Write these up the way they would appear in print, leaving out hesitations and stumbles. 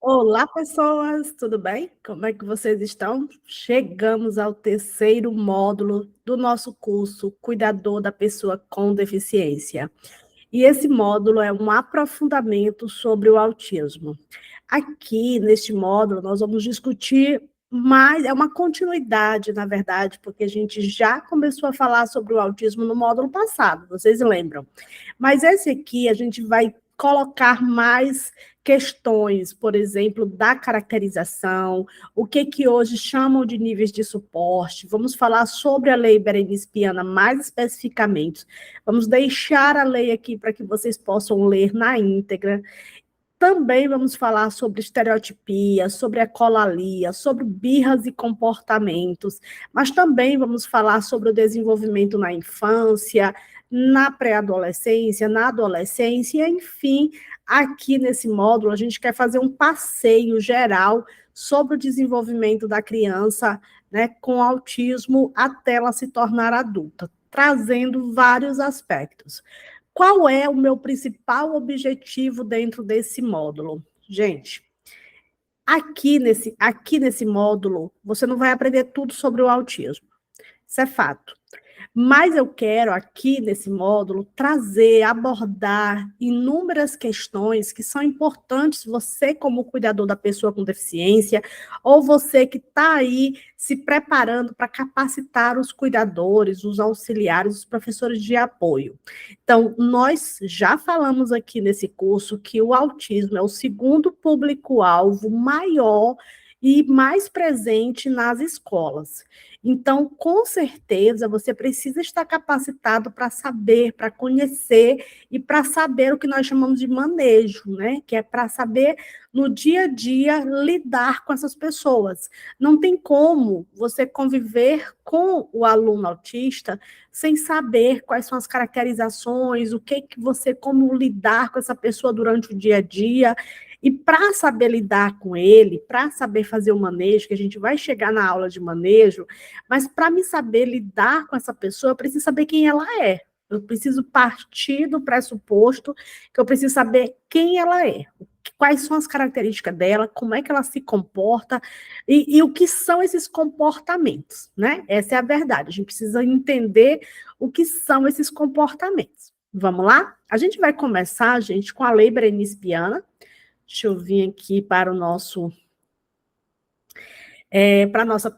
Olá, pessoas, tudo bem? Como é que vocês estão? Chegamos ao terceiro módulo do nosso curso Cuidador da Pessoa com Deficiência. E esse módulo é um aprofundamento sobre o autismo. Aqui, neste módulo, nós vamos discutir mais, é uma continuidade, na verdade, porque a gente já começou a falar sobre o autismo no módulo passado, vocês lembram? Mas esse aqui a gente vai colocar mais questões, por exemplo, da caracterização, o que hoje chamam de níveis de suporte. Vamos falar sobre a lei Berenice-Piana mais especificamente. Vamos deixar a lei aqui para que vocês possam ler na íntegra. Também vamos falar sobre estereotipia, sobre ecolalia, sobre birras e comportamentos, mas também vamos falar sobre o desenvolvimento na infância, na pré-adolescência, na adolescência, enfim, aqui nesse módulo a gente quer fazer um passeio geral sobre o desenvolvimento da criança, né, com autismo até ela se tornar adulta, trazendo vários aspectos. Qual é o meu principal objetivo dentro desse módulo? Gente, aqui nesse módulo, você não vai aprender tudo sobre o autismo. Isso é fato. Mas eu quero aqui nesse módulo trazer, abordar inúmeras questões que são importantes você como cuidador da pessoa com deficiência ou você que está aí se preparando para capacitar os cuidadores, os auxiliares, os professores de apoio. Então, nós já falamos aqui nesse curso que o autismo é o segundo público-alvo maior e mais presente nas escolas. Então, com certeza, você precisa estar capacitado para saber, para conhecer e para saber o que nós chamamos de manejo, né? Que é para saber, no dia a dia, lidar com essas pessoas. Não tem como você conviver com o aluno autista sem saber quais são as caracterizações, o que você, como lidar com essa pessoa durante o dia a dia. E para saber lidar com ele, para saber fazer o manejo, que a gente vai chegar na aula de manejo, mas para me saber lidar com essa pessoa, eu preciso saber quem ela é. Eu preciso partir do pressuposto que eu preciso saber quem ela é, quais são as características dela, como é que ela se comporta e o que são esses comportamentos, né? Essa é a verdade. A gente precisa entender o que são esses comportamentos. Vamos lá? A gente vai começar, gente, com a lei Berenice-Piana. Deixa eu vir aqui para o nosso para nosso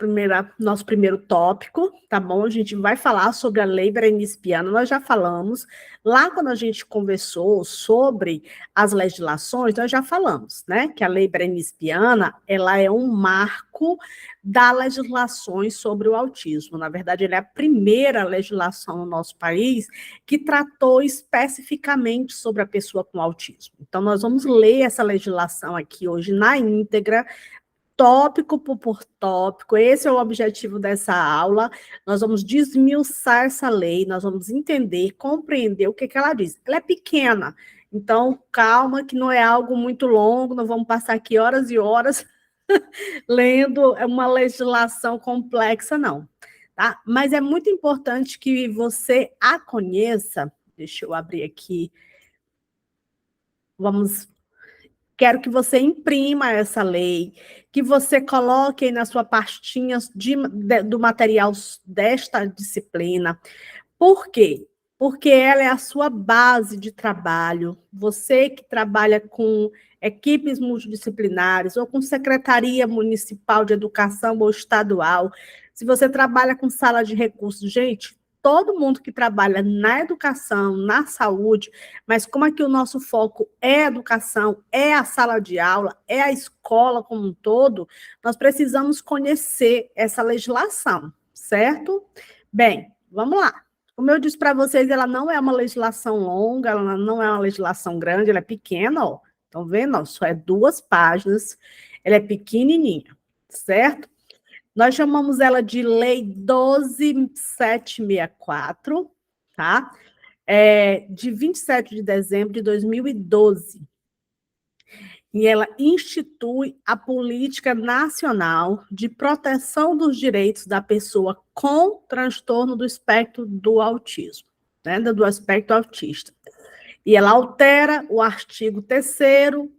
primeiro tópico, tá bom? A gente vai falar sobre a lei Berenice-Piana, nós já falamos, lá quando a gente conversou sobre as legislações, nós já falamos, né, que a lei Berenice-Piana, ela é um marco das legislações sobre o autismo, na verdade, ela é a primeira legislação no nosso país que tratou especificamente sobre a pessoa com autismo. Então, nós vamos ler essa legislação aqui hoje na íntegra, tópico por tópico, esse é o objetivo dessa aula. Nós vamos desmiuçar essa lei, nós vamos entender, compreender o que ela diz. Ela é pequena, então calma que não é algo muito longo, não vamos passar aqui horas e horas lendo uma legislação complexa, não. Tá? Mas é muito importante que você a conheça. Deixa eu abrir aqui. Quero que você imprima essa lei, que você coloque aí na sua pastinha do material desta disciplina. Por quê? Porque ela é a sua base de trabalho. Você que trabalha com equipes multidisciplinares ou com secretaria municipal de educação ou estadual, se você trabalha com sala de recursos, gente, todo mundo que trabalha na educação, na saúde, mas como aqui o nosso foco é a educação, é a sala de aula, é a escola como um todo, nós precisamos conhecer essa legislação, certo? Bem, vamos lá. Como eu disse para vocês, ela não é uma legislação longa, ela não é uma legislação grande, ela é pequena, ó. Estão vendo? Ó, só é 2 páginas, ela é pequenininha, certo? Nós chamamos ela de Lei 12.764, tá? De 27 de dezembro de 2012. E ela institui a Política Nacional de Proteção dos Direitos da Pessoa com transtorno do espectro do autismo, né? Do aspecto autista. E ela altera o artigo 3º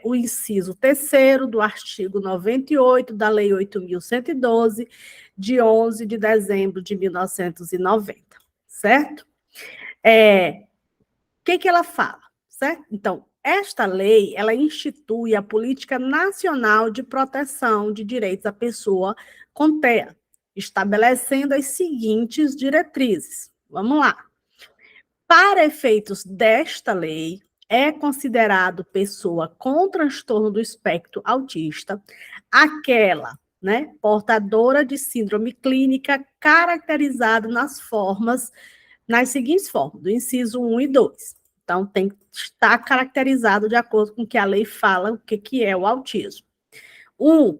o inciso 3º do artigo 98 da Lei 8.112, de 11 de dezembro de 1990, certo? O que ela fala, certo? Então, esta lei, ela institui a Política Nacional de Proteção de Direitos à Pessoa com TEA, estabelecendo as seguintes diretrizes. Vamos lá. Para efeitos desta lei, é considerado pessoa com transtorno do espectro autista aquela, né, portadora de síndrome clínica caracterizada nas seguintes formas, do inciso 1 e 2. Então, tem que estar caracterizado de acordo com o que a lei fala, o que é o autismo. 1,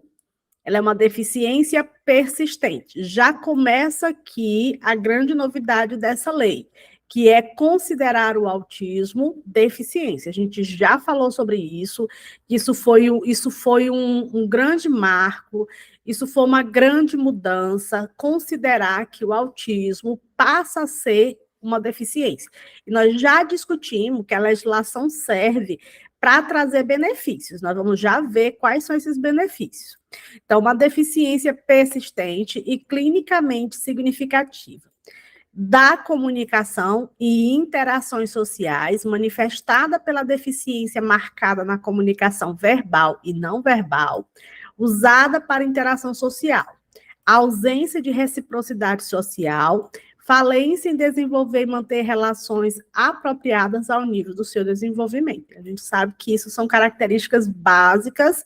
ela é uma deficiência persistente. Já começa aqui a grande novidade dessa lei, que é considerar o autismo deficiência. A gente já falou sobre isso, isso foi um grande marco, isso foi uma grande mudança, considerar que o autismo passa a ser uma deficiência. E nós já discutimos que a legislação serve para trazer benefícios. Nós vamos já ver quais são esses benefícios. Então, uma deficiência persistente e clinicamente significativa da comunicação e interações sociais, manifestada pela deficiência marcada na comunicação verbal e não verbal, usada para interação social, ausência de reciprocidade social, falência em desenvolver e manter relações apropriadas ao nível do seu desenvolvimento. A gente sabe que isso são características básicas,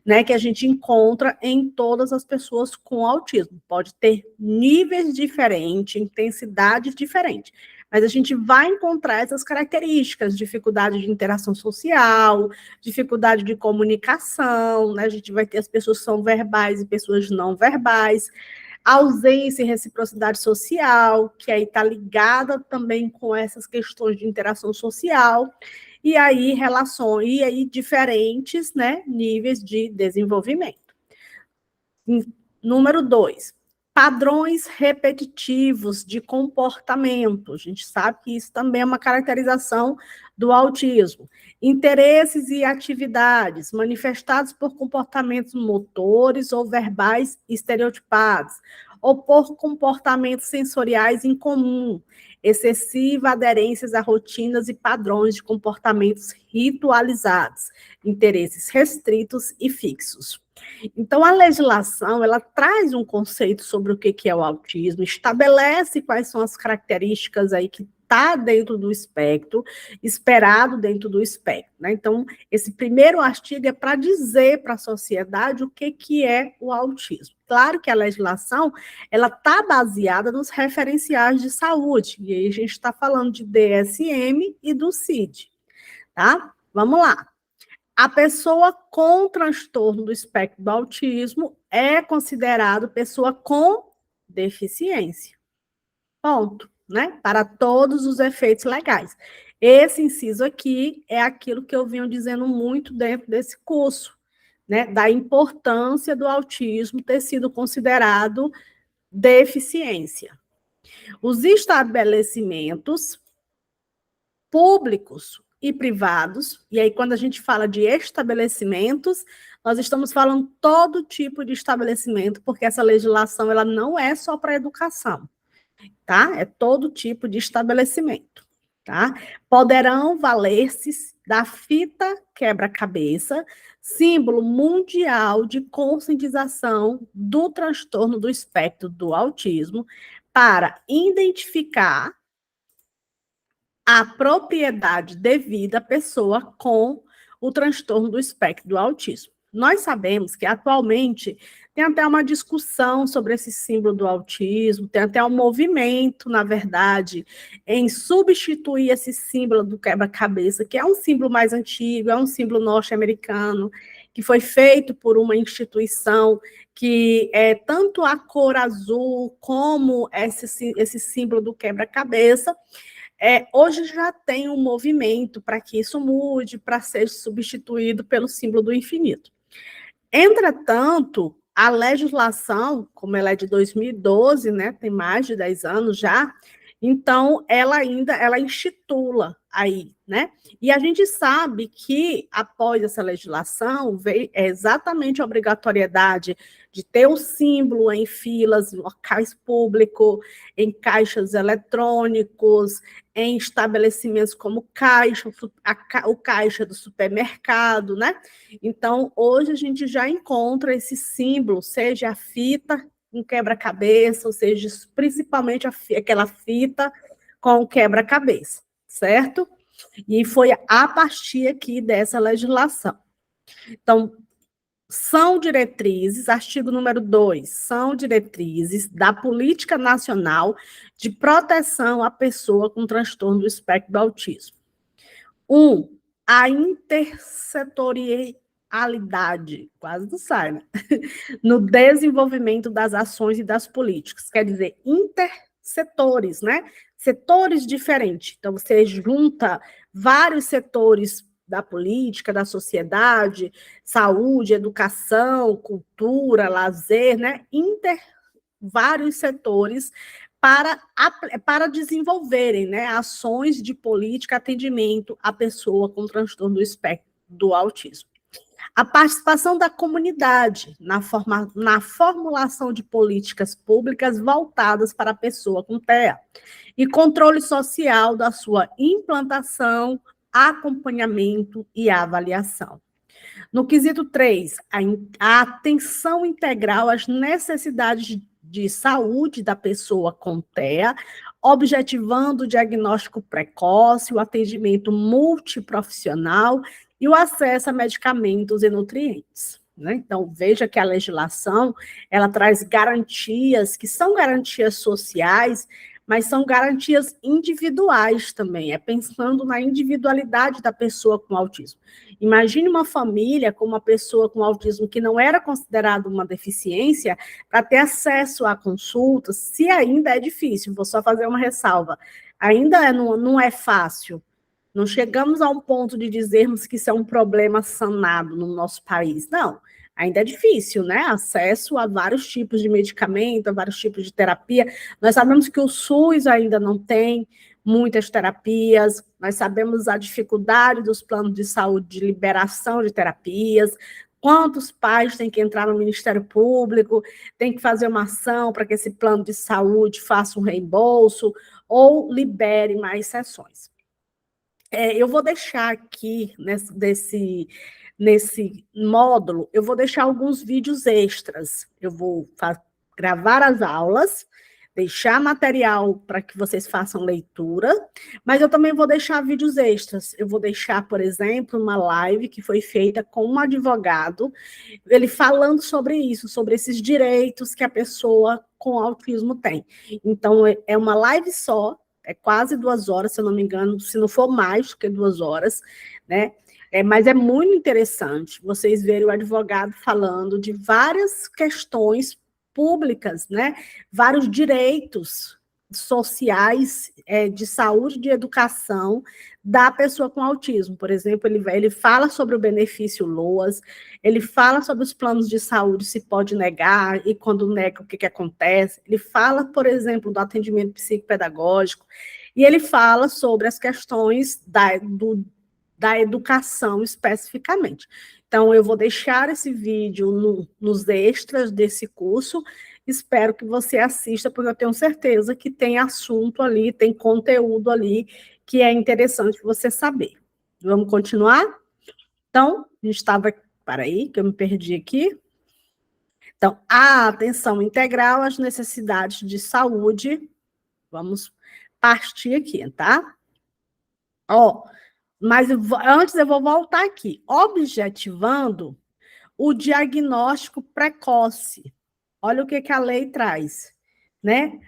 né, que a gente encontra em todas as pessoas com autismo. Pode ter níveis diferentes, intensidades diferentes, mas a gente vai encontrar essas características, dificuldade de interação social, dificuldade de comunicação, né? A gente vai ter as pessoas que são verbais e pessoas não verbais, ausência e reciprocidade social, que aí está ligada também com essas questões de interação social, e aí diferentes, né, níveis de desenvolvimento. Número 2, padrões repetitivos de comportamento. A gente sabe que isso também é uma caracterização do autismo. Interesses e atividades manifestados por comportamentos motores ou verbais estereotipados, ou por comportamentos sensoriais incomum, excessiva aderências a rotinas e padrões de comportamentos ritualizados, interesses restritos e fixos. Então, a legislação, ela traz um conceito sobre o que é o autismo, estabelece quais são as características aí que está dentro do espectro, esperado dentro do espectro, né? Então, esse primeiro artigo é para dizer para a sociedade o que é o autismo. Claro que a legislação, ela está baseada nos referenciais de saúde, e aí a gente está falando de DSM e do CID, tá? Vamos lá. A pessoa com transtorno do espectro do autismo é considerada pessoa com deficiência. Ponto, né? Para todos os efeitos legais. Esse inciso aqui é aquilo que eu venho dizendo muito dentro desse curso, né? Da importância do autismo ter sido considerado deficiência. Os estabelecimentos públicos e privados, e aí quando a gente fala de estabelecimentos, nós estamos falando todo tipo de estabelecimento, porque essa legislação ela não é só para educação, tá? É todo tipo de estabelecimento, tá? Poderão valer-se da fita quebra-cabeça, símbolo mundial de conscientização do transtorno do espectro do autismo, para identificar a propriedade devida à pessoa com o transtorno do espectro do autismo. Nós sabemos que, atualmente, tem até uma discussão sobre esse símbolo do autismo, tem até um movimento, na verdade, em substituir esse símbolo do quebra-cabeça, que é um símbolo mais antigo, é um símbolo norte-americano, que foi feito por uma instituição que é tanto a cor azul como esse símbolo do quebra-cabeça. Hoje já tem um movimento para que isso mude, para ser substituído pelo símbolo do infinito. Entretanto, a legislação, como ela é de 2012, né, tem mais de 10 anos já, Então, ela institula aí, né? E a gente sabe que, após essa legislação, veio exatamente a obrigatoriedade de ter o símbolo em filas, em locais públicos, em caixas eletrônicos, em estabelecimentos como caixa, o caixa do supermercado, né? Então, hoje a gente já encontra esse símbolo, seja a fita um quebra-cabeça, ou seja, principalmente aquela fita com o quebra-cabeça, certo? E foi a partir aqui dessa legislação. Então, são diretrizes, artigo número 2, são diretrizes da Política Nacional de Proteção à Pessoa com Transtorno do Espectro do Autismo. 1. A intersetorialidade, quase não sai, né? No desenvolvimento das ações e das políticas, quer dizer, intersetores, né? Setores diferentes. Então, você junta vários setores da política, da sociedade, saúde, educação, cultura, lazer, né? Vários setores para desenvolverem, né, ações de política atendimento à pessoa com transtorno do espectro do autismo. A participação da comunidade na formulação de políticas públicas voltadas para a pessoa com TEA e controle social da sua implantação, acompanhamento e avaliação. No quesito 3, a atenção integral às necessidades de saúde da pessoa com TEA, objetivando o diagnóstico precoce, o atendimento multiprofissional e o acesso a medicamentos e nutrientes. Né? Então, veja que a legislação ela traz garantias que são garantias sociais, mas são garantias individuais também, é pensando na individualidade da pessoa com autismo. Imagine uma família com uma pessoa com autismo que não era considerada uma deficiência, para ter acesso a consultas, se ainda é difícil, vou só fazer uma ressalva, ainda não é fácil, não chegamos a um ponto de dizermos que isso é um problema sanado no nosso país, não. Ainda é difícil, né? Acesso a vários tipos de medicamento, a vários tipos de terapia. Nós sabemos que o SUS ainda não tem muitas terapias, nós sabemos a dificuldade dos planos de saúde de liberação de terapias, quantos pais têm que entrar no Ministério Público, tem que fazer uma ação para que esse plano de saúde faça um reembolso ou libere mais sessões. Eu vou deixar aqui nesse módulo, eu vou deixar alguns vídeos extras. Eu vou gravar as aulas, deixar material para que vocês façam leitura, mas eu também vou deixar vídeos extras. Eu vou deixar, por exemplo, uma live que foi feita com um advogado, ele falando sobre isso, sobre esses direitos que a pessoa com autismo tem. Então, é uma live só, é quase 2 horas, se eu não me engano, se não for mais do que 2 horas, né? Mas é muito interessante vocês verem o advogado falando de várias questões públicas, né? Vários direitos sociais, de saúde, de educação da pessoa com autismo. Por exemplo, ele fala sobre o benefício LOAS, ele fala sobre os planos de saúde, se pode negar, e quando nega, o que acontece. Ele fala, por exemplo, do atendimento psicopedagógico, e ele fala sobre as questões da educação especificamente. Então, eu vou deixar esse vídeo nos extras desse curso, espero que você assista, porque eu tenho certeza que tem assunto ali, tem conteúdo ali, que é interessante você saber. Vamos continuar? Então, a gente estava... Peraí, que eu me perdi aqui. Então, a atenção integral às necessidades de saúde, vamos partir aqui, tá? Mas antes eu vou voltar aqui. Objetivando o diagnóstico precoce. Olha o que a lei traz, né?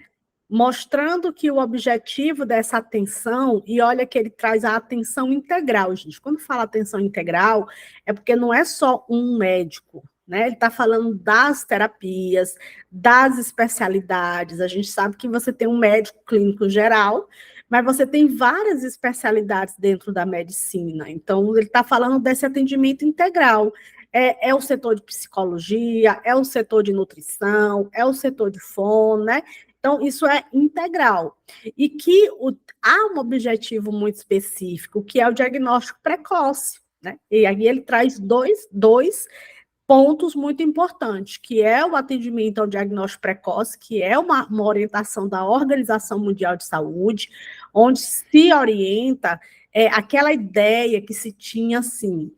Mostrando que o objetivo dessa atenção, e olha que ele traz a atenção integral, gente. Quando fala atenção integral, é porque não é só um médico, né? Ele está falando das terapias, das especialidades. A gente sabe que você tem um médico clínico geral, mas você tem várias especialidades dentro da medicina. Então, ele está falando desse atendimento integral. É o setor de psicologia, é o setor de nutrição, é o setor de fono, né? Então, isso é integral. E que há um objetivo muito específico, que é o diagnóstico precoce, né? E aí ele traz dois pontos muito importantes, que é o atendimento ao diagnóstico precoce, que é uma orientação da Organização Mundial de Saúde, onde se orienta aquela ideia que se tinha assim,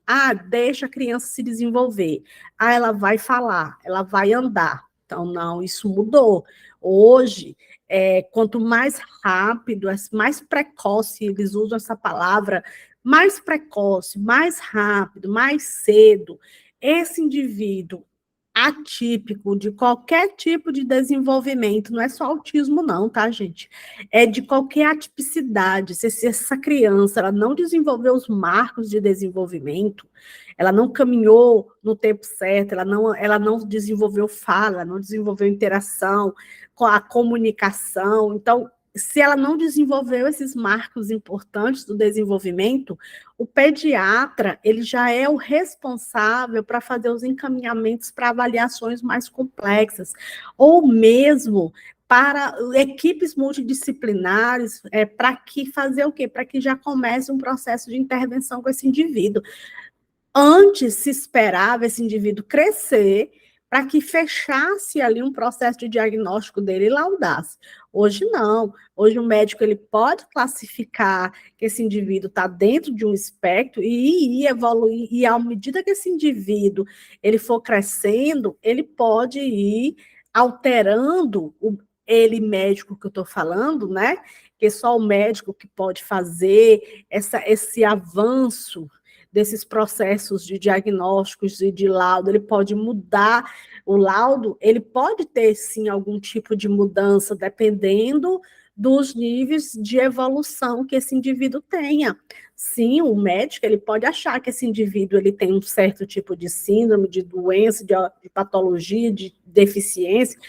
deixa a criança se desenvolver, ela vai falar, ela vai andar. Então, não, isso mudou. Hoje, quanto mais rápido, mais precoce, eles usam essa palavra, mais precoce, mais rápido, mais cedo, esse indivíduo atípico de qualquer tipo de desenvolvimento, não é só autismo não, tá, gente? É de qualquer atipicidade. Se essa criança ela não desenvolveu os marcos de desenvolvimento, ela não caminhou no tempo certo, ela não desenvolveu fala, não desenvolveu interação, com a comunicação. Então, se ela não desenvolveu esses marcos importantes do desenvolvimento, o pediatra ele já é o responsável para fazer os encaminhamentos para avaliações mais complexas, ou mesmo para equipes multidisciplinares, para que fazer o quê? Para que já comece um processo de intervenção com esse indivíduo. Antes se esperava esse indivíduo crescer para que fechasse ali um processo de diagnóstico dele e laudasse. Hoje não. Hoje o médico ele pode classificar que esse indivíduo está dentro de um espectro e ir evoluir, e à medida que esse indivíduo ele for crescendo, ele pode ir alterando ele médico que eu estou falando, né? Que só o médico que pode fazer esse avanço desses processos de diagnósticos e de laudo, ele pode mudar o laudo, ele pode ter, sim, algum tipo de mudança, dependendo dos níveis de evolução que esse indivíduo tenha. Sim, o médico, ele pode achar que esse indivíduo ele tem um certo tipo de síndrome, de doença, de patologia, de deficiência,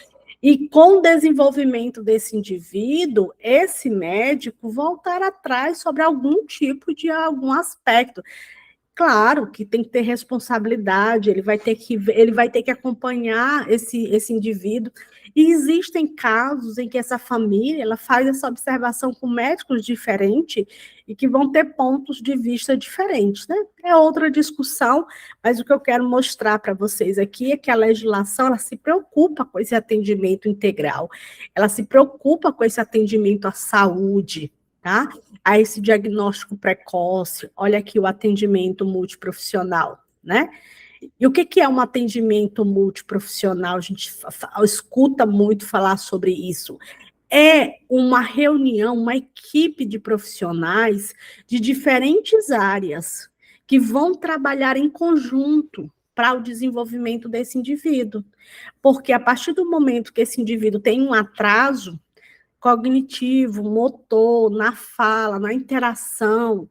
e com o desenvolvimento desse indivíduo, esse médico voltar atrás sobre algum tipo de algum aspecto. Claro que tem que ter responsabilidade, ele vai ter que acompanhar esse indivíduo. E existem casos em que essa família ela faz essa observação com médicos diferentes e que vão ter pontos de vista diferentes, né? É outra discussão, mas o que eu quero mostrar para vocês aqui é que a legislação ela se preocupa com esse atendimento integral, ela se preocupa com esse atendimento à saúde, tá? A esse diagnóstico precoce, olha aqui o atendimento multiprofissional, né? E o que é um atendimento multiprofissional? A gente escuta muito falar sobre isso. É uma reunião, uma equipe de profissionais de diferentes áreas que vão trabalhar em conjunto para o desenvolvimento desse indivíduo. Porque a partir do momento que esse indivíduo tem um atraso cognitivo, motor, na fala, na interação,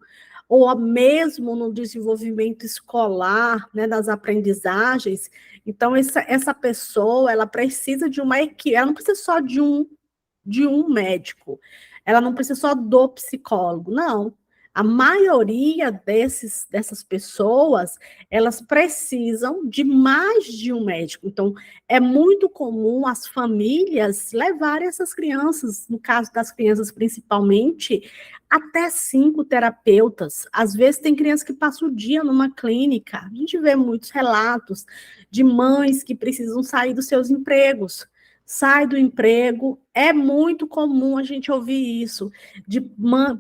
ou mesmo no desenvolvimento escolar, né, das aprendizagens. Então, essa pessoa, ela precisa de uma equipe, ela não precisa só de um médico, ela não precisa só do psicólogo, não. A maioria dessas pessoas, elas precisam de mais de um médico. Então, é muito comum as famílias levarem essas crianças, no caso das crianças principalmente, até 5 terapeutas. Às vezes tem criança que passa o dia numa clínica. A gente vê muitos relatos de mães que precisam sair dos seus empregos. Sai do emprego, é muito comum a gente ouvir isso,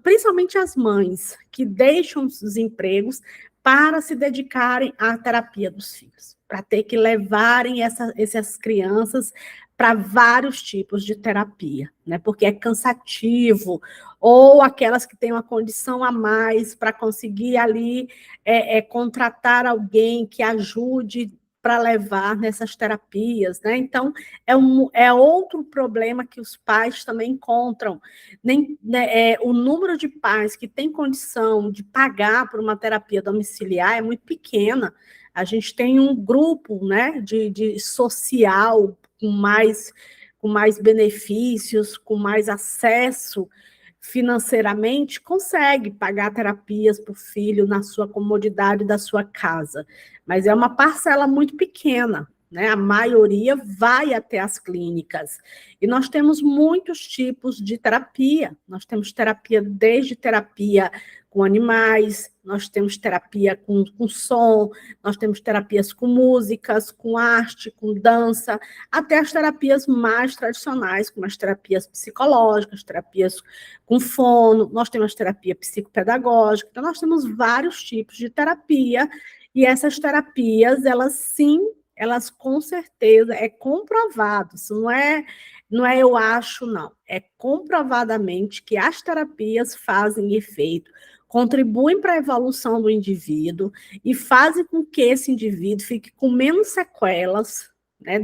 principalmente as mães que deixam os empregos para se dedicarem à terapia dos filhos, para ter que levarem essas crianças para vários tipos de terapia, né? Porque é cansativo, ou aquelas que têm uma condição a mais para conseguir ali contratar alguém que ajude para levar nessas terapias, né? Então, é outro problema que os pais também encontram. O número de pais que tem condição de pagar por uma terapia domiciliar é muito pequena. A gente tem um grupo, né, de social com mais benefícios, com mais acesso financeiramente, consegue pagar terapias para o filho na sua comodidade da sua casa, mas é uma parcela muito pequena, né? A maioria vai até as clínicas. E nós temos muitos tipos de terapia. Nós temos terapia desde terapia com animais, nós temos terapia com som, nós temos terapias com músicas, com arte, com dança, até as terapias mais tradicionais, como as terapias psicológicas, terapias com fono, nós temos terapia psicopedagógica, então nós temos vários tipos de terapia, e essas terapias, elas sim, elas com certeza, é comprovado, isso não é eu acho, não, é comprovadamente que as terapias fazem efeito, contribuem para a evolução do indivíduo e fazem com que esse indivíduo fique com menos sequelas, né,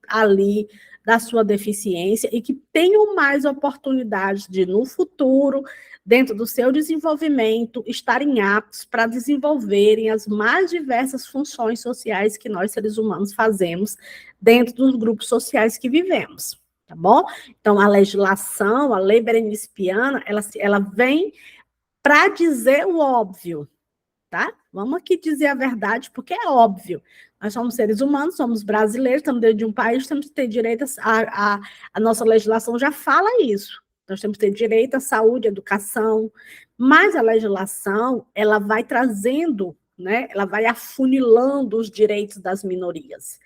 ali, da sua deficiência, e que tenham mais oportunidades de, no futuro, dentro do seu desenvolvimento, estarem aptos para desenvolverem as mais diversas funções sociais que nós, seres humanos, fazemos dentro dos grupos sociais que vivemos, tá bom? Então, a legislação, a lei berenice-piana, ela vem para dizer o óbvio, tá? Vamos aqui dizer a verdade, porque é óbvio. Nós somos seres humanos, somos brasileiros, estamos dentro de um país, temos que ter direito a nossa legislação já fala isso. Nós temos que ter direito à saúde, à educação, mas a legislação, ela vai trazendo, né? Ela vai afunilando os direitos das minorias.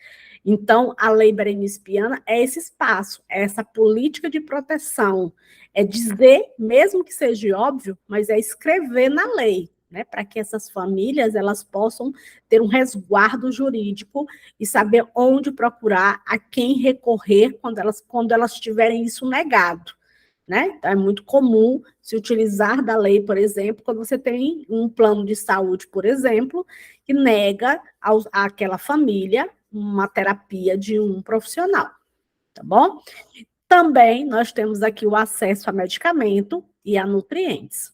Então, a lei berenice-piana é esse espaço, é essa política de proteção, é dizer, mesmo que seja óbvio, mas é escrever na lei, né, para que essas famílias elas possam ter um resguardo jurídico e saber onde procurar, a quem recorrer quando elas tiverem isso negado. Né? Então, é muito comum se utilizar da lei, por exemplo, quando você tem um plano de saúde, por exemplo, que nega àquela família uma terapia de um profissional, tá bom? Também nós temos aqui o acesso a medicamento e a nutrientes.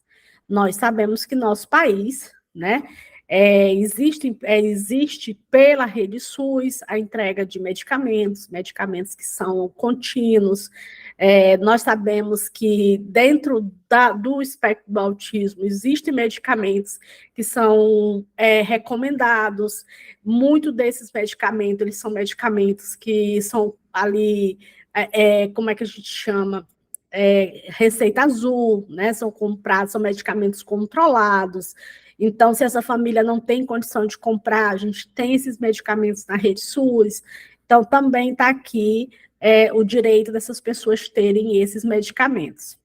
Nós sabemos que nosso país, né, existe pela rede SUS a entrega de medicamentos que são contínuos. Nós sabemos que dentro do espectro do autismo existem medicamentos que são recomendados. Muitos desses medicamentos, eles são medicamentos que são ali, como é que a gente chama? Receita azul, né? São comprados, são medicamentos controlados. Então, se essa família não tem condição de comprar, a gente tem esses medicamentos na rede SUS. Então, também está aqui o direito dessas pessoas terem esses medicamentos.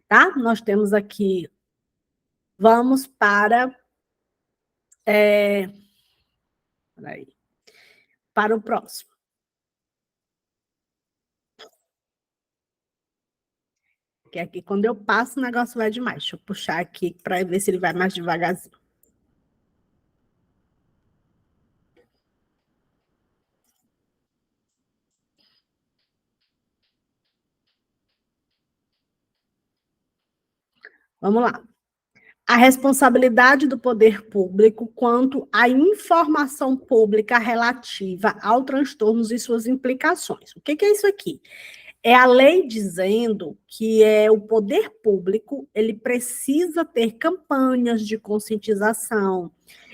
Tá? Nós temos aqui, vamos para o próximo. Que aqui, quando eu passo, o negócio vai demais. Deixa eu puxar aqui para ver se ele vai mais devagarzinho. Vamos lá. A responsabilidade do poder público quanto à informação pública relativa ao transtornos e suas implicações. O que é isso aqui? É a lei dizendo que o poder público ele precisa ter campanhas de conscientização,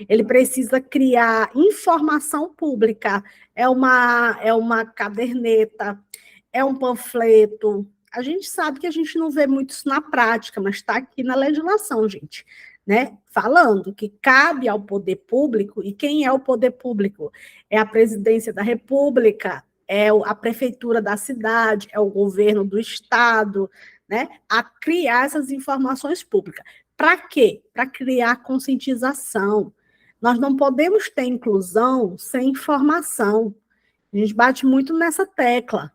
ele precisa criar informação pública, é uma caderneta, é um panfleto. A gente sabe que a gente não vê muito isso na prática, mas está aqui na legislação, gente, né? Falando que cabe ao poder público, e quem é o poder público? É a presidência da República, é a prefeitura da cidade, é o governo do estado, né? A criar essas informações públicas. Para quê? Para criar conscientização. Nós não podemos ter inclusão sem informação. A gente bate muito nessa tecla.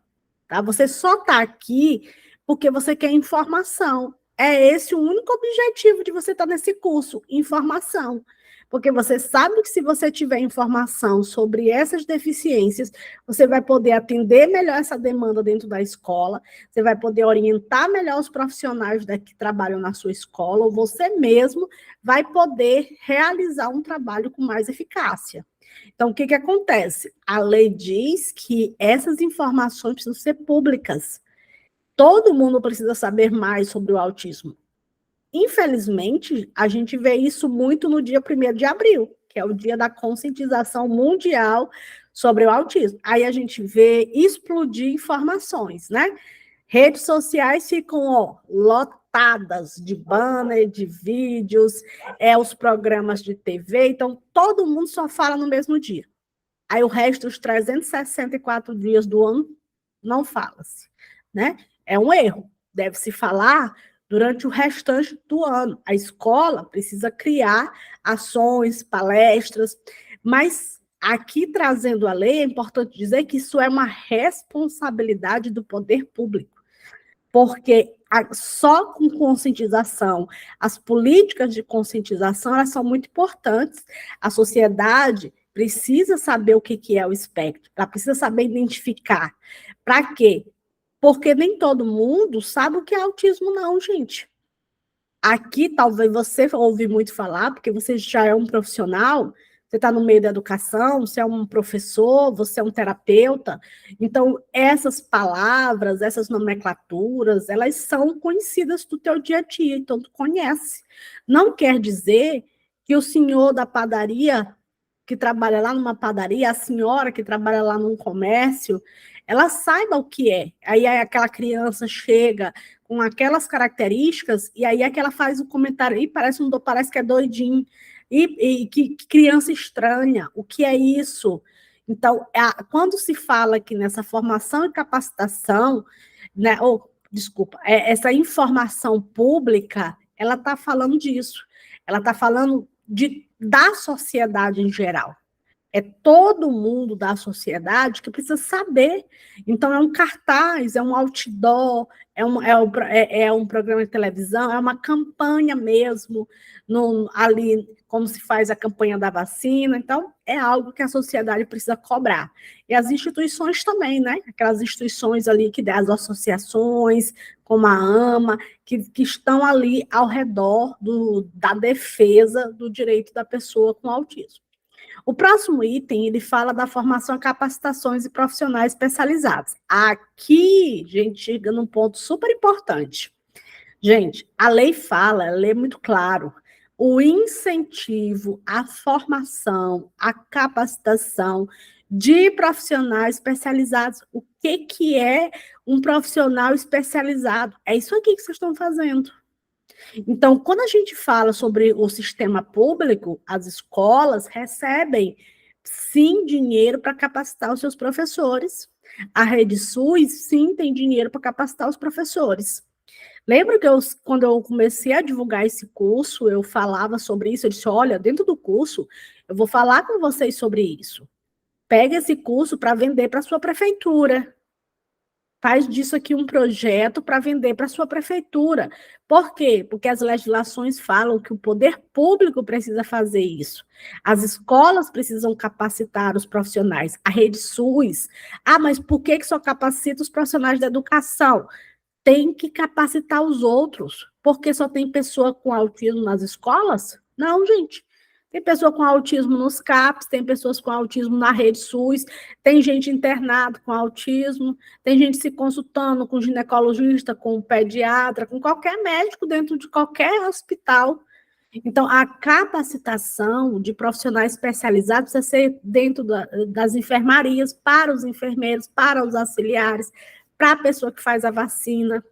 Tá? Você só está aqui porque você quer informação. É esse o único objetivo de você estar nesse curso, informação. Porque você sabe que se você tiver informação sobre essas deficiências, você vai poder atender melhor essa demanda dentro da escola, você vai poder orientar melhor os profissionais que trabalham na sua escola, ou você mesmo vai poder realizar um trabalho com mais eficácia. Então, o que acontece? A lei diz que essas informações precisam ser públicas. Todo mundo precisa saber mais sobre o autismo. Infelizmente, a gente vê isso muito no dia 1º de abril, que é o Dia da Conscientização Mundial sobre o Autismo. Aí a gente vê explodir informações, né? Redes sociais ficam, ó, lotadas de banner, de vídeos, os programas de TV, então todo mundo só fala no mesmo dia. Aí o resto dos 364 dias do ano não fala-se, né? É um erro. Deve-se falar durante o restante do ano. A escola precisa criar ações, palestras, mas aqui trazendo a lei, é importante dizer que isso é uma responsabilidade do poder público, porque só com conscientização, as políticas de conscientização, elas são muito importantes. A sociedade precisa saber o que é o espectro, ela precisa saber identificar. Para quê? Porque nem todo mundo sabe o que é autismo, não, gente. Aqui, talvez você ouvi muito falar, porque você já é um profissional, você está no meio da educação, você é um professor, você é um terapeuta. Então, essas palavras, essas nomenclaturas, elas são conhecidas do teu dia a dia, então tu conhece. Não quer dizer que o senhor da padaria, que trabalha lá numa padaria, a senhora que trabalha lá num comércio, ela saiba o que é. Aí aquela criança chega com aquelas características, e aí é que ela faz o comentário, e parece que é doidinho, e que criança estranha, o que é isso? Então, quando se fala aqui nessa formação e capacitação, né, desculpa, essa informação pública, ela está falando disso, ela está falando da sociedade em geral. É todo mundo da sociedade que precisa saber. Então, é um cartaz, é um outdoor, é um programa de televisão, é uma campanha mesmo, ali, como se faz a campanha da vacina. Então, é algo que a sociedade precisa cobrar. E as instituições também, né? Aquelas instituições ali, as associações, como a AMA, que estão ali ao redor da defesa do direito da pessoa com autismo. O próximo item, ele fala da formação, capacitações e profissionais especializados. Aqui, gente, chega num ponto super importante. Gente, a lei é muito claro, o incentivo à formação, à capacitação de profissionais especializados. O que é um profissional especializado? É isso aqui que vocês estão fazendo. Então, quando a gente fala sobre o sistema público, as escolas recebem, sim, dinheiro para capacitar os seus professores. A Rede SUS, sim, tem dinheiro para capacitar os professores. Lembra que quando eu comecei a divulgar esse curso, eu falava sobre isso, eu disse, olha, dentro do curso, eu vou falar com vocês sobre isso. Pega esse curso para vender para a sua prefeitura. Faz disso aqui um projeto para vender para a sua prefeitura. Por quê? Porque as legislações falam que o poder público precisa fazer isso. As escolas precisam capacitar os profissionais. A Rede SUS. Mas por que só capacita os profissionais da educação? Tem que capacitar os outros. Porque só tem pessoa com autismo nas escolas? Não, gente. Tem pessoa com autismo nos CAPs, tem pessoas com autismo na Rede SUS, tem gente internada com autismo, tem gente se consultando com ginecologista, com pediatra, com qualquer médico dentro de qualquer hospital. Então, a capacitação de profissionais especializados precisa ser dentro das enfermarias, para os enfermeiros, para os auxiliares, para a pessoa que faz a vacina.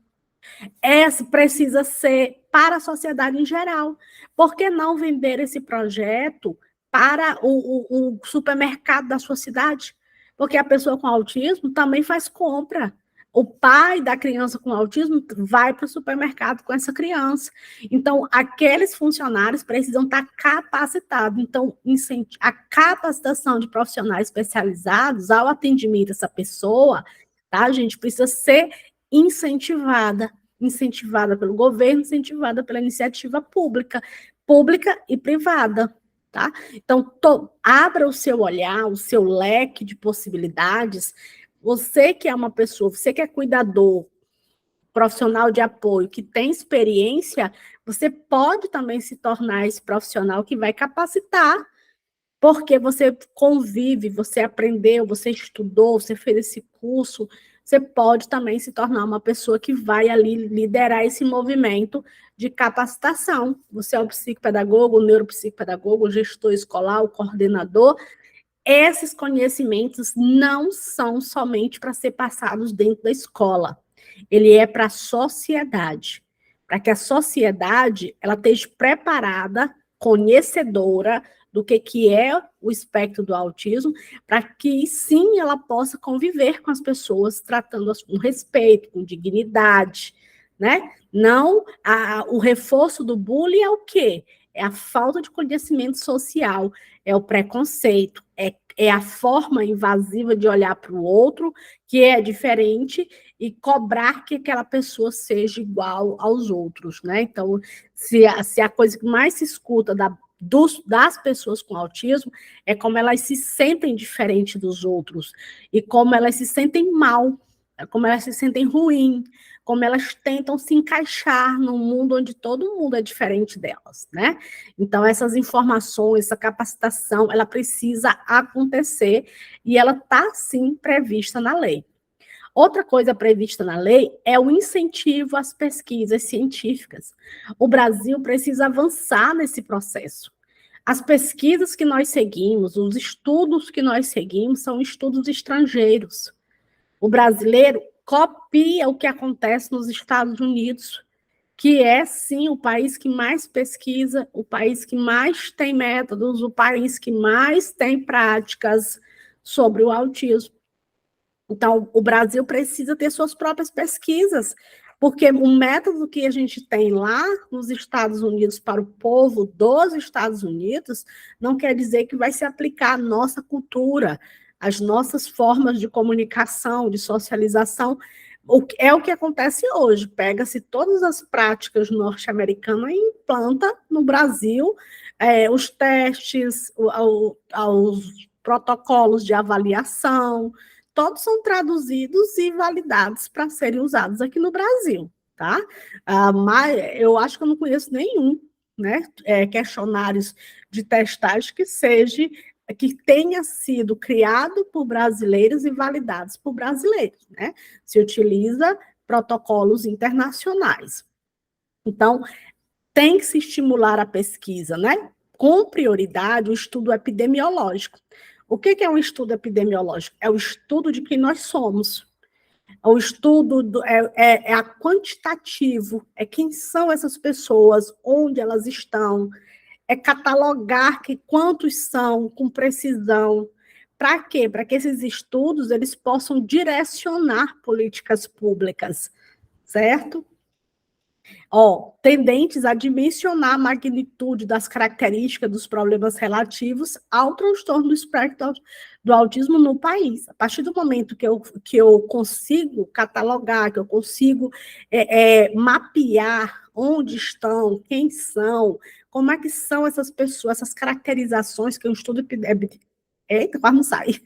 Essa precisa ser para a sociedade em geral. Por que não vender esse projeto para o supermercado da sua cidade? Porque a pessoa com autismo também faz compra. O pai da criança com autismo vai para o supermercado com essa criança. Então, aqueles funcionários precisam estar capacitados. Então, a capacitação de profissionais especializados ao atendimento dessa pessoa, tá, gente, precisa ser incentivada pelo governo, incentivada pela iniciativa pública e privada, tá? Então, abra o seu olhar, o seu leque de possibilidades. Você que é uma pessoa, você que é cuidador, profissional de apoio, que tem experiência, você pode também se tornar esse profissional que vai capacitar, porque você convive, você aprendeu, você estudou, você fez esse curso, você pode também se tornar uma pessoa que vai ali liderar esse movimento de capacitação. Você é o psicopedagogo, o neuropsicopedagogo, o gestor escolar, o coordenador. Esses conhecimentos não são somente para ser passados dentro da escola. Ele é para a sociedade, para que a sociedade ela esteja preparada, conhecedora do que é o espectro do autismo, para que sim ela possa conviver com as pessoas, tratando-as com respeito, com dignidade, né? Não o reforço do bullying é o quê? É a falta de conhecimento social, é o preconceito, é a forma invasiva de olhar para o outro, que é diferente, e cobrar que aquela pessoa seja igual aos outros, né? Então, se a coisa que mais se escuta das pessoas com autismo é como elas se sentem diferente dos outros, e como elas se sentem mal, como elas se sentem ruim, como elas tentam se encaixar num mundo onde todo mundo é diferente delas, né? Então, essas informações, essa capacitação, ela precisa acontecer e ela está, sim, prevista na lei. Outra coisa prevista na lei é o incentivo às pesquisas científicas. O Brasil precisa avançar nesse processo. As pesquisas que nós seguimos, os estudos que nós seguimos, são estudos estrangeiros. O brasileiro copia o que acontece nos Estados Unidos, que é, sim, o país que mais pesquisa, o país que mais tem métodos, o país que mais tem práticas sobre o autismo. Então, o Brasil precisa ter suas próprias pesquisas, porque o método que a gente tem lá nos Estados Unidos para o povo dos Estados Unidos não quer dizer que vai se aplicar à nossa cultura, às nossas formas de comunicação, de socialização. É o que acontece hoje. Pega-se todas as práticas norte-americanas e implanta no Brasil os testes, os protocolos de avaliação, todos são traduzidos e validados para serem usados aqui no Brasil, tá? Mas eu acho que eu não conheço nenhum, né, questionários de testagem que tenha sido criado por brasileiros e validados por brasileiros, né? Se utiliza protocolos internacionais. Então, tem que se estimular a pesquisa, né? Com prioridade, o estudo epidemiológico. O que é um estudo epidemiológico? É o estudo de quem nós somos. O estudo é a quantitativo, é quem são essas pessoas, onde elas estão, é catalogar quantos são com precisão. Para quê? Para que esses estudos eles possam direcionar políticas públicas, certo? Tendentes a dimensionar a magnitude das características dos problemas relativos ao transtorno do espectro do autismo no país. A partir do momento que eu consigo catalogar, que eu consigo mapear onde estão, quem são, como é que são essas pessoas, essas caracterizações que eu estudo... Eita, quase não sai.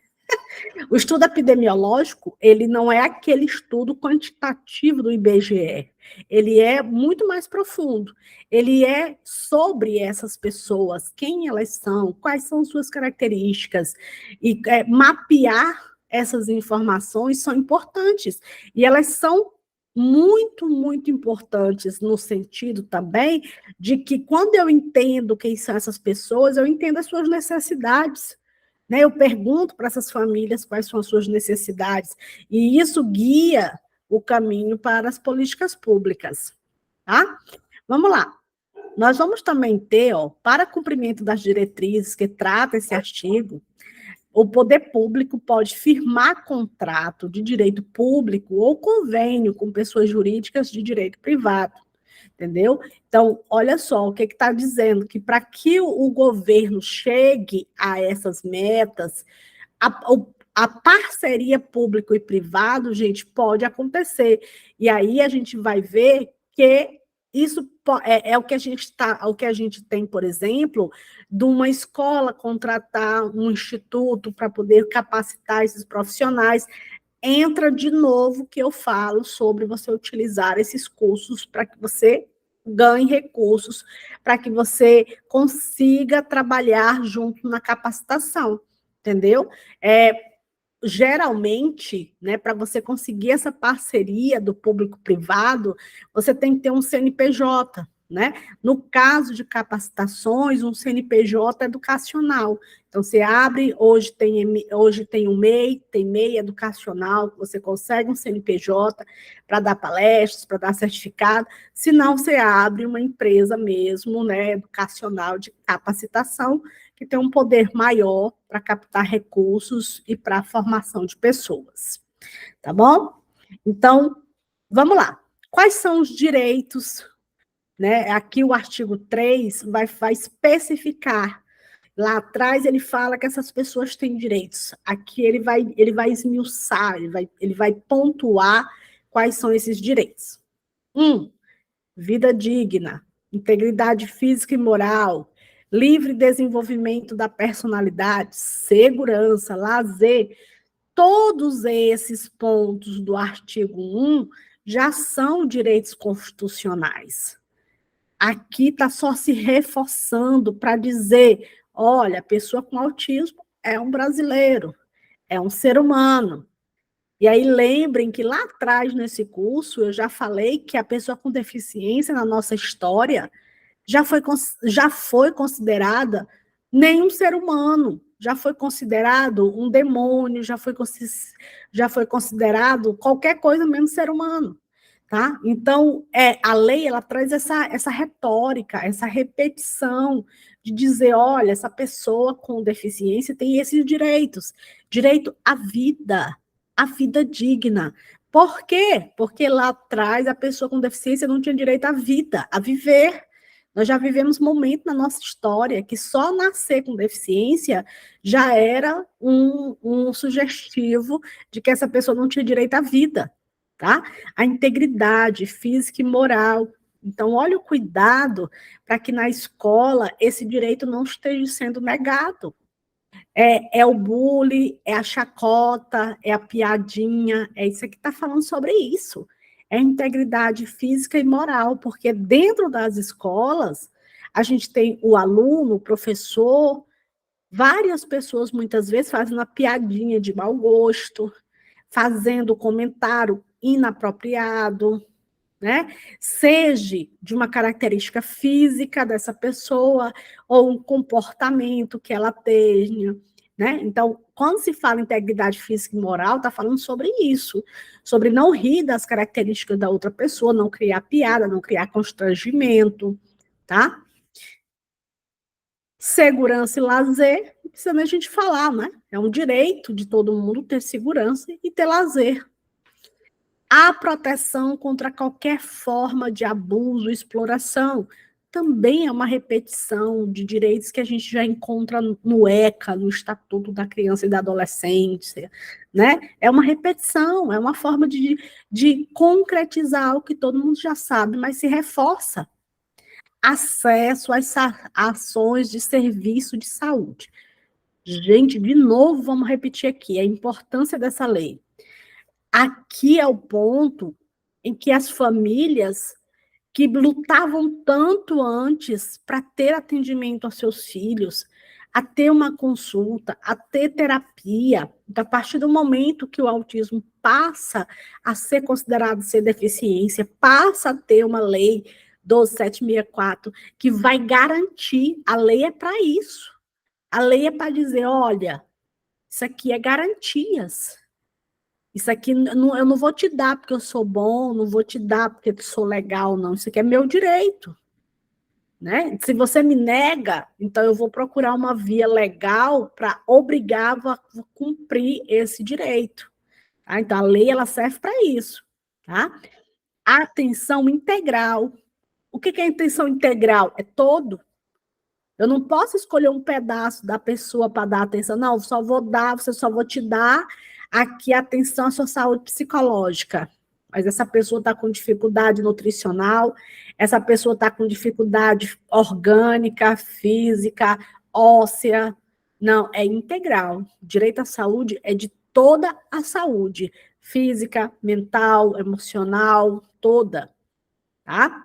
O estudo epidemiológico, ele não é aquele estudo quantitativo do IBGE, ele é muito mais profundo, ele é sobre essas pessoas, quem elas são, quais são suas características, e mapear essas informações são importantes, e elas são muito, muito importantes no sentido também de que quando eu entendo quem são essas pessoas, eu entendo as suas necessidades, né? Eu pergunto para essas famílias quais são as suas necessidades, e isso guia o caminho para as políticas públicas. Tá? Vamos lá. Nós vamos também ter, para cumprimento das diretrizes que trata esse artigo, o poder público pode firmar contrato de direito público ou convênio com pessoas jurídicas de direito privado. Entendeu? Então, olha só o que está dizendo, que para que o governo chegue a essas metas, a parceria público e privado, gente, pode acontecer. E aí a gente vai ver que isso é o que o que a gente tem, por exemplo, de uma escola contratar um instituto para poder capacitar esses profissionais. Entra de novo que eu falo sobre você utilizar esses cursos para que você ganhe recursos, para que você consiga trabalhar junto na capacitação, entendeu? geralmente, né, para você conseguir essa parceria do público-privado, você tem que ter um CNPJ, né? No caso de capacitações, um CNPJ educacional. Então, você abre, hoje tem um MEI, tem MEI educacional, você consegue um CNPJ para dar palestras, para dar certificado, senão você abre uma empresa mesmo, né, educacional de capacitação, que tem um poder maior para captar recursos e para a formação de pessoas. Tá bom? Então, vamos lá. Quais são os direitos? Né? Aqui o artigo 3 vai especificar. Lá atrás ele fala que essas pessoas têm direitos. Aqui ele vai esmiuçar, ele vai pontuar quais são esses direitos. 1. Vida digna, integridade física e moral, livre desenvolvimento da personalidade, segurança, lazer. Todos esses pontos do artigo 1 já são direitos constitucionais. Aqui está só se reforçando para dizer, olha, a pessoa com autismo é um brasileiro, é um ser humano. E aí lembrem que lá atrás, nesse curso, eu já falei que a pessoa com deficiência na nossa história já foi considerada nenhum ser humano, já foi considerado um demônio, já foi considerado qualquer coisa menos ser humano. Tá? Então, a lei ela traz essa retórica, essa repetição de dizer, olha, essa pessoa com deficiência tem esses direitos, direito à vida digna. Por quê? Porque lá atrás a pessoa com deficiência não tinha direito à vida, a viver. Nós já vivemos momentos na nossa história que só nascer com deficiência já era um sugestivo de que essa pessoa não tinha direito à vida, tá? A integridade física e moral. Então, olha o cuidado para que na escola esse direito não esteja sendo negado. É o bullying, é a chacota, é a piadinha, é isso que está falando sobre isso. É integridade física e moral, porque dentro das escolas, a gente tem o aluno, o professor, várias pessoas muitas vezes fazendo uma piadinha de mau gosto, fazendo comentário inapropriado, né? Seja de uma característica física dessa pessoa ou um comportamento que ela tenha, né? Então, quando se fala em integridade física e moral, está falando sobre isso, sobre não rir das características da outra pessoa, não criar piada, não criar constrangimento, tá? Segurança e lazer, não precisa nem a gente falar, né? É um direito de todo mundo ter segurança e ter lazer. A proteção contra qualquer forma de abuso, exploração, também é uma repetição de direitos que a gente já encontra no ECA, no Estatuto da Criança e da Adolescência, né? É uma repetição, é uma forma de concretizar o que todo mundo já sabe, mas se reforça. Acesso às ações de serviço de saúde. Gente, de novo, vamos repetir aqui a importância dessa lei. Aqui é o ponto em que as famílias que lutavam tanto antes para ter atendimento aos seus filhos, a ter uma consulta, a ter terapia, a partir do momento que o autismo passa a ser considerado ser deficiência, passa a ter uma lei 12764 que vai garantir, a lei é para isso. A lei é para dizer, olha, isso aqui é garantias. Isso aqui eu não vou te dar porque eu sou bom, não vou te dar porque eu sou legal, não. Isso aqui é meu direito. Né? Se você me nega, então eu vou procurar uma via legal para obrigar a cumprir esse direito. Tá? Então, a lei ela serve para isso. Tá? Atenção integral. O que é atenção integral? É todo. Eu não posso escolher um pedaço da pessoa para dar atenção. Não, você só vou te dar aqui atenção à sua saúde psicológica. Mas essa pessoa está com dificuldade nutricional, essa pessoa está com dificuldade orgânica, física, óssea. Não, é integral. Direito à saúde é de toda a saúde, física, mental, emocional, toda, tá?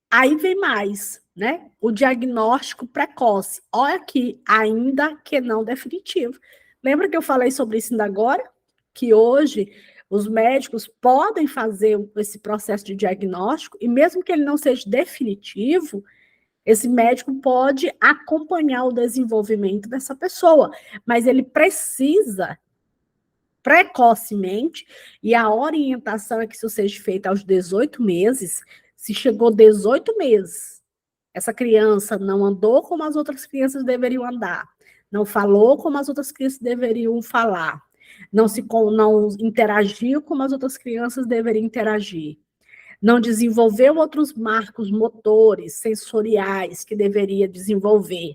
Aí vem mais, né? O diagnóstico precoce. Olha aqui, ainda que não definitivo. Lembra que eu falei sobre isso ainda agora? Que hoje os médicos podem fazer esse processo de diagnóstico, e mesmo que ele não seja definitivo, esse médico pode acompanhar o desenvolvimento dessa pessoa, mas ele precisa precocemente, e a orientação é que isso seja feito aos 18 meses. Se chegou 18 meses, essa criança não andou como as outras crianças deveriam andar, não falou como as outras crianças deveriam falar, não interagiu como as outras crianças deveriam interagir, não desenvolveu outros marcos motores, sensoriais que deveria desenvolver.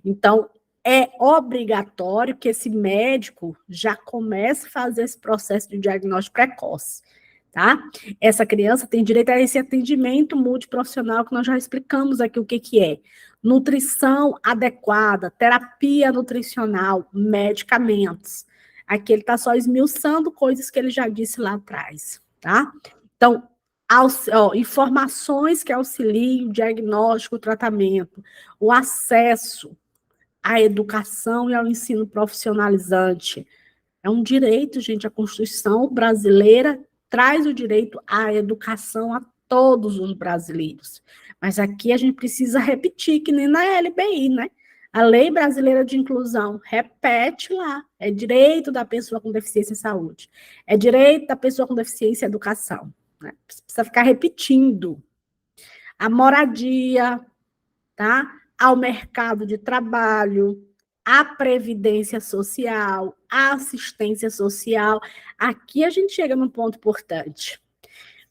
Então, é obrigatório que esse médico já comece a fazer esse processo de diagnóstico precoce, tá? Essa criança tem direito a esse atendimento multiprofissional que nós já explicamos aqui o que é. Nutrição adequada, terapia nutricional, medicamentos. Aqui ele está só esmiuçando coisas que ele já disse lá atrás, tá? Então, informações que auxiliem o diagnóstico, o tratamento, o acesso à educação e ao ensino profissionalizante. É um direito, gente, a Constituição brasileira traz o direito à educação a todos os brasileiros. Mas aqui a gente precisa repetir, que nem na LBI, né? A Lei Brasileira de Inclusão, repete lá, é direito da pessoa com deficiência em saúde, é direito da pessoa com deficiência em educação, né? Precisa ficar repetindo. A moradia, tá? Ao mercado de trabalho, à previdência social, à assistência social. Aqui a gente chega num ponto importante.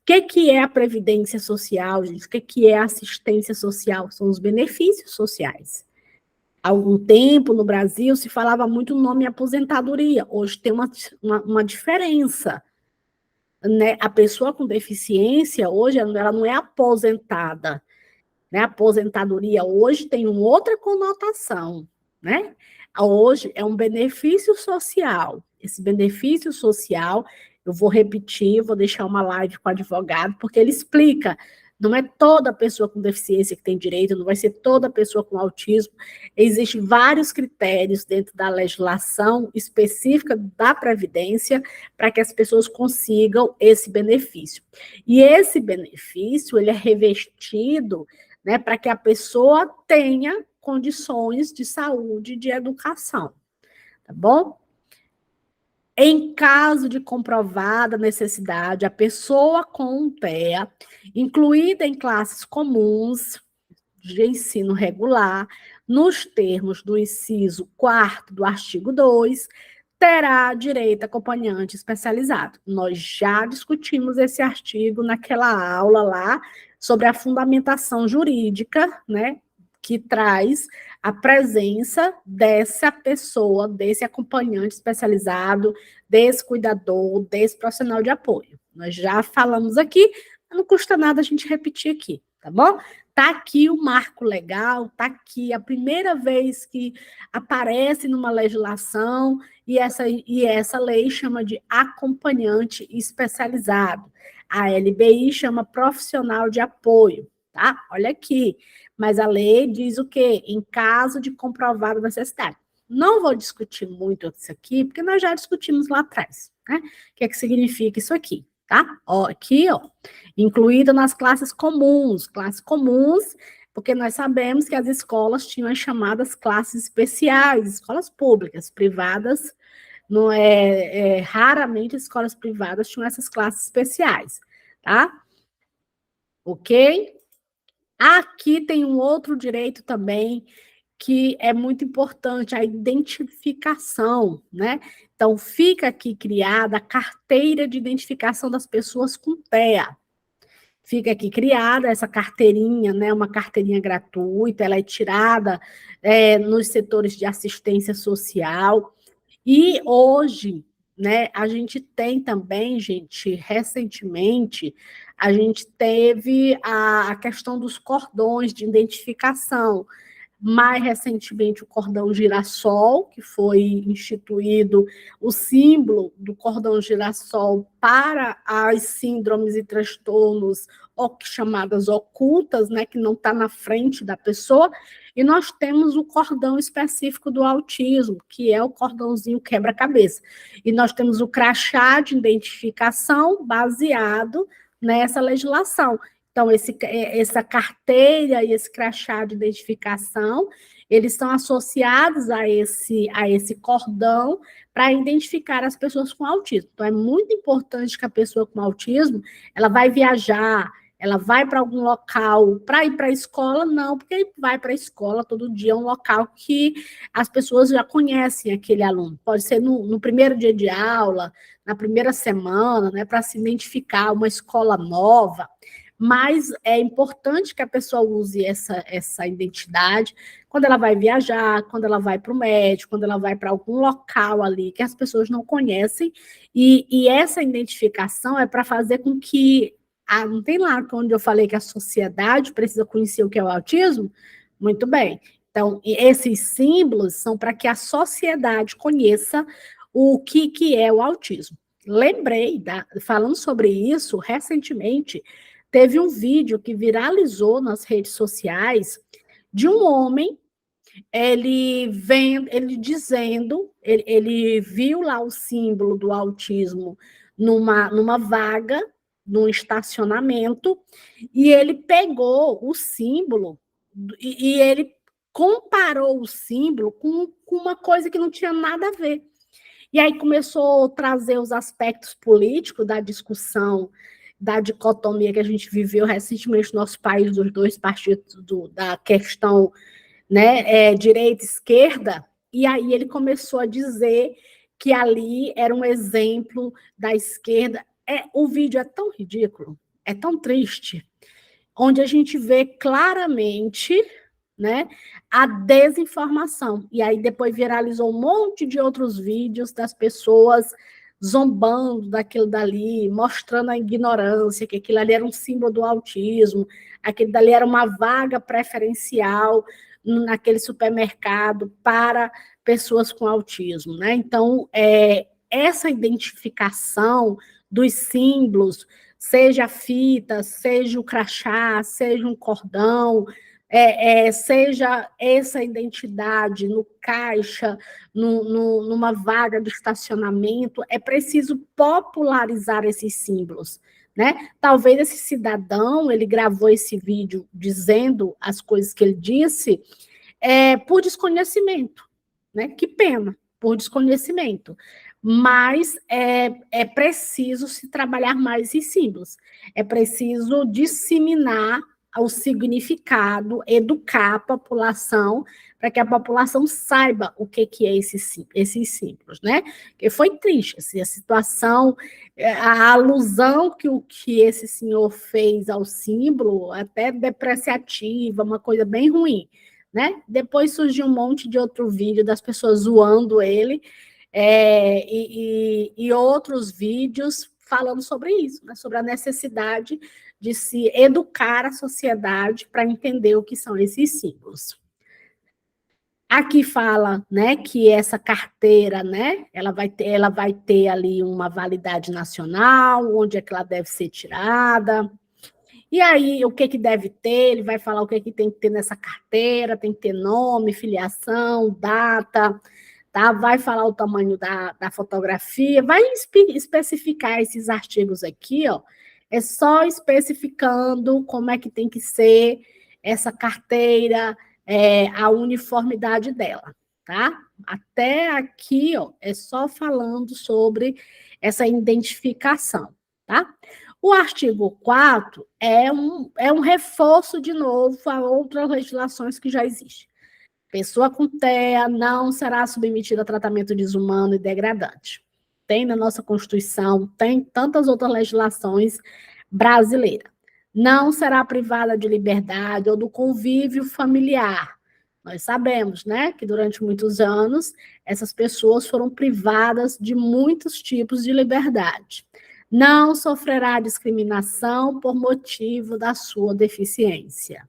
O que é a previdência social, gente? O que é a assistência social? São os benefícios sociais. Há algum tempo, no Brasil, se falava muito o nome aposentadoria. Hoje tem uma diferença, né? A pessoa com deficiência, hoje, ela não é aposentada, né? A aposentadoria hoje tem uma outra conotação, né? Hoje é um benefício social. Esse benefício social, eu vou repetir, vou deixar uma live com o advogado, porque ele explica, não é toda pessoa com deficiência que tem direito, não vai ser toda pessoa com autismo. Existem vários critérios dentro da legislação específica da Previdência para que as pessoas consigam esse benefício. E esse benefício, ele é revestido, né, para que a pessoa tenha condições de saúde e de educação, tá bom? Em caso de comprovada necessidade, a pessoa com TEA, incluída em classes comuns de ensino regular, nos termos do inciso 4º do artigo 2, terá direito a acompanhante especializado. Nós já discutimos esse artigo naquela aula lá sobre a fundamentação jurídica, né, que traz a presença dessa pessoa, desse acompanhante especializado, desse cuidador, desse profissional de apoio. Nós já falamos aqui, não custa nada a gente repetir aqui, tá bom? Tá aqui o marco legal, tá aqui a primeira vez que aparece numa legislação, e essa lei chama de acompanhante especializado. A LBI chama profissional de apoio, tá? Olha aqui. Mas a lei diz o quê? Em caso de comprovada necessidade. Não vou discutir muito isso aqui, porque nós já discutimos lá atrás, né? O que é que significa isso aqui, tá? Ó, aqui, ó, incluída nas classes comuns, porque nós sabemos que as escolas tinham as chamadas classes especiais, escolas públicas, privadas, não raramente escolas privadas tinham essas classes especiais, tá? Ok? Aqui tem um outro direito também que é muito importante, a identificação, né? Então, fica aqui criada a carteira de identificação das pessoas com TEA. Fica aqui criada essa carteirinha, né? Uma carteirinha gratuita, ela é tirada nos setores de assistência social. E hoje, né, a gente tem também, gente, recentemente, a gente teve a questão dos cordões de identificação. Mais recentemente, o cordão girassol, que foi instituído o símbolo do cordão girassol para as síndromes e transtornos chamadas ocultas, né, que não está na frente da pessoa, e nós temos o cordão específico do autismo, que é o cordãozinho quebra-cabeça. E nós temos o crachá de identificação baseado nessa legislação. Então, essa carteira e esse crachá de identificação, eles estão associados a esse cordão para identificar as pessoas com autismo. Então, é muito importante que a pessoa com autismo, ela vai viajar, ela vai para algum local, para ir para a escola, não, porque vai para a escola todo dia, é um local que as pessoas já conhecem aquele aluno. Pode ser no primeiro dia de aula, na primeira semana, né, para se identificar uma escola nova, mas é importante que a pessoa use essa identidade quando ela vai viajar, quando ela vai para o médico, quando ela vai para algum local ali que as pessoas não conhecem, e essa identificação é para fazer com que, não tem lá onde eu falei que a sociedade precisa conhecer o que é o autismo? Muito bem. Então, esses símbolos são para que a sociedade conheça o que é o autismo. Lembrei, falando sobre isso, recentemente, teve um vídeo que viralizou nas redes sociais de um homem, ele dizendo, ele viu lá o símbolo do autismo numa vaga, num estacionamento, e ele pegou o símbolo e ele comparou o símbolo com uma coisa que não tinha nada a ver. E aí começou a trazer os aspectos políticos da discussão, da dicotomia que a gente viveu recentemente no nosso país, dos dois partidos, da questão, né, direita e esquerda, e aí ele começou a dizer que ali era um exemplo da esquerda. O vídeo é tão ridículo, é tão triste, onde a gente vê claramente, né, a desinformação. E aí depois viralizou um monte de outros vídeos das pessoas zombando daquilo dali, mostrando a ignorância, que aquilo ali era um símbolo do autismo, aquilo dali era uma vaga preferencial naquele supermercado para pessoas com autismo, né? Então, essa identificação dos símbolos, seja a fita, seja o crachá, seja um cordão, seja essa identidade no caixa, numa vaga de estacionamento, é preciso popularizar esses símbolos, né? Talvez esse cidadão, ele gravou esse vídeo dizendo as coisas que ele disse por desconhecimento, né? Que pena, por desconhecimento. Mas é preciso se trabalhar mais esses símbolos, é preciso disseminar o significado, educar a população, para que a população saiba o que é esses símbolos, né? Porque foi triste, assim, a situação, a alusão que esse senhor fez ao símbolo, até depreciativa, uma coisa bem ruim, né? Depois surgiu um monte de outro vídeo das pessoas zoando ele, e outros vídeos falando sobre isso, né? Sobre a necessidade de se educar a sociedade para entender o que são esses símbolos. Aqui fala, né, que essa carteira, né, ela vai ter ali uma validade nacional, onde é que ela deve ser tirada. E aí, o que deve ter? Ele vai falar o que tem que ter nessa carteira, tem que ter nome, filiação, data, tá? Vai falar o tamanho da fotografia, vai especificar esses artigos aqui, ó. É só especificando como é que tem que ser essa carteira, a uniformidade dela, tá? Até aqui, ó, é só falando sobre essa identificação, tá? O artigo 4 é um reforço, de novo, a outras legislações que já existem. Pessoa com TEA não será submetida a tratamento desumano e degradante. Tem na nossa Constituição, tem tantas outras legislações brasileiras. Não será privada de liberdade ou do convívio familiar. Nós sabemos, né, que durante muitos anos essas pessoas foram privadas de muitos tipos de liberdade. Não sofrerá discriminação por motivo da sua deficiência.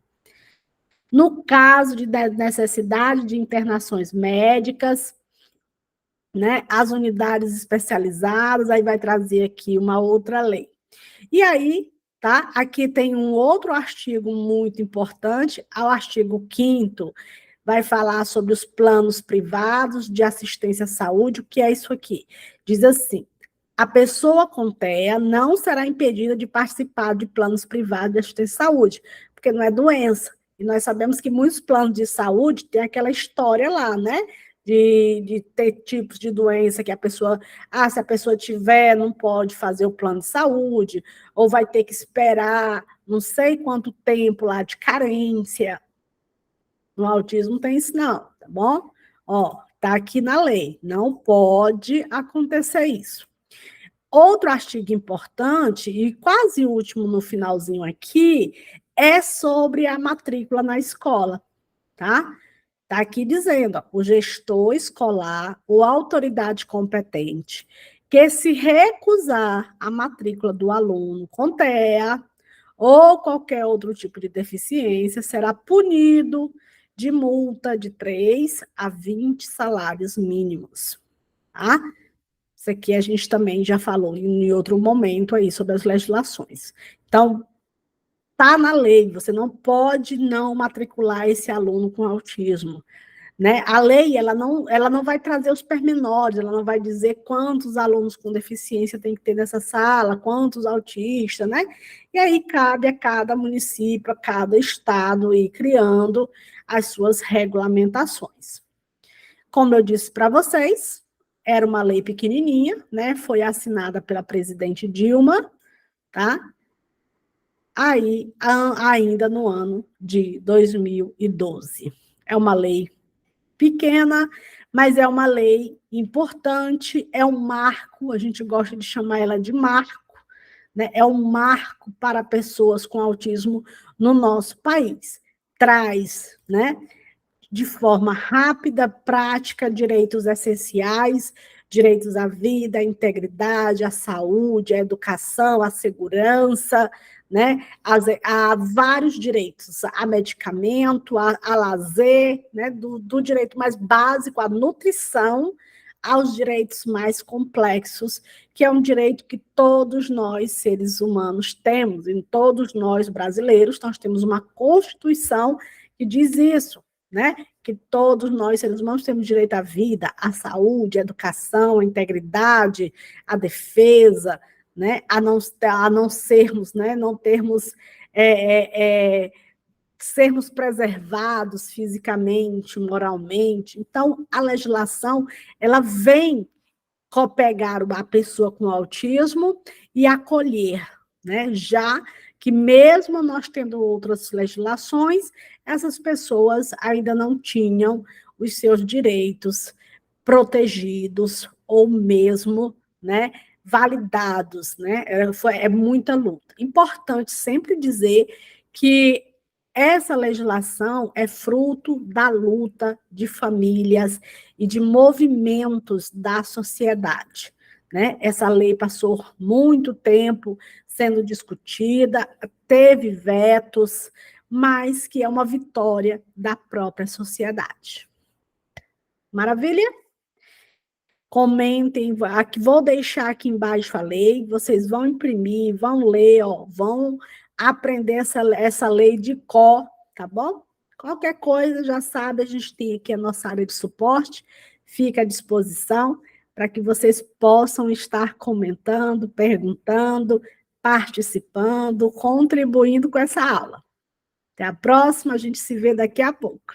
No caso de necessidade de internações médicas, né, as unidades especializadas, aí vai trazer aqui uma outra lei. E aí, tá? Aqui tem um outro artigo muito importante, o artigo 5º, vai falar sobre os planos privados de assistência à saúde. O que é isso aqui? Diz assim: a pessoa com TEA não será impedida de participar de planos privados de assistência à saúde, porque não é doença. E nós sabemos que muitos planos de saúde têm aquela história lá, né? De ter tipos de doença que a pessoa, se a pessoa tiver, não pode fazer o plano de saúde, ou vai ter que esperar não sei quanto tempo lá de carência. No autismo não tem isso não, tá bom? Ó, tá aqui na lei, não pode acontecer isso. Outro artigo importante, e quase último no finalzinho aqui, é sobre a matrícula na escola, tá? Está aqui dizendo, ó, o gestor escolar ou autoridade competente que se recusar a matrícula do aluno com TEA ou qualquer outro tipo de deficiência será punido de multa de 3 a 20 salários mínimos, tá? Isso aqui a gente também já falou em outro momento aí sobre as legislações. Então, está na lei, você não pode não matricular esse aluno com autismo, né? A lei ela não vai trazer os pormenores, ela não vai dizer quantos alunos com deficiência tem que ter nessa sala, quantos autistas, né? E aí cabe a cada município, a cada estado ir criando as suas regulamentações. Como eu disse para vocês, era uma lei pequenininha, né? Foi assinada pela presidente Dilma, tá? Aí, ainda no ano de 2012. É uma lei pequena, mas é uma lei importante, é um marco, a gente gosta de chamar ela de marco, né? É um marco para pessoas com autismo no nosso país. Traz, né, de forma rápida, prática, direitos essenciais, direitos à vida, à integridade, à saúde, à educação, à segurança, né? Há vários direitos, a medicamento, a lazer, né? Do direito mais básico, à nutrição, aos direitos mais complexos, que é um direito que todos nós, seres humanos, temos, e todos nós, brasileiros, nós temos uma Constituição que diz isso, né? Que todos nós, seres humanos, temos direito à vida, à saúde, à educação, à integridade, à defesa, né? A não sermos, né? Não termos, sermos preservados fisicamente, moralmente. Então, a legislação, ela vem copegar a pessoa com autismo e acolher, né? Já que mesmo nós tendo outras legislações, essas pessoas ainda não tinham os seus direitos protegidos ou mesmo, né, validados, né? É muita luta. Importante sempre dizer que essa legislação é fruto da luta de famílias e de movimentos da sociedade, né? Essa lei passou muito tempo sendo discutida, teve vetos, mas que é uma vitória da própria sociedade. Maravilha? Comentem, aqui, vou deixar aqui embaixo a lei, vocês vão imprimir, vão ler, ó, vão aprender essa lei de cor, tá bom? Qualquer coisa, já sabe, a gente tem aqui a nossa área de suporte, fica à disposição para que vocês possam estar comentando, perguntando, participando, contribuindo com essa aula. Até a próxima, a gente se vê daqui a pouco.